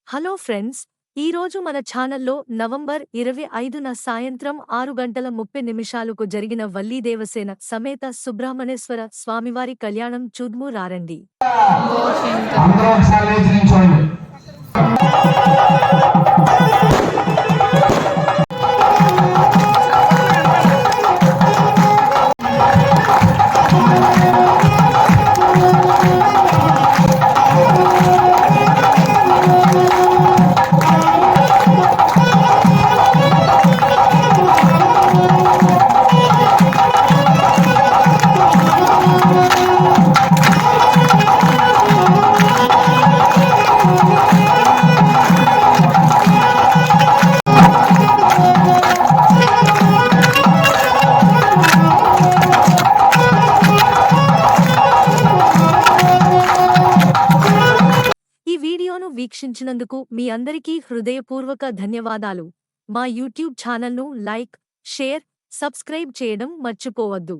Hello friends, ఈరోజు మన ఛానల్లో నవంబర్ 25న సాయంత్రం 6:30 జరిగిన వల్లీ దేవసేన సమేత సుబ్రహ్మణ్యేశ్వర స్వామివారి కళ్యాణం చూద్ము రారండి. అందరూ ఒకసారి లేచి నిల్చోండి. ఈ వీడియోను వీక్షించినందుకు మీ అందరికీ హృదయపూర్వక ధన్యవాదాలు. మా యూట్యూబ్ ఛానల్ను లైక్, షేర్, సబ్స్క్రైబ్ చేయడం మర్చిపోవద్దు.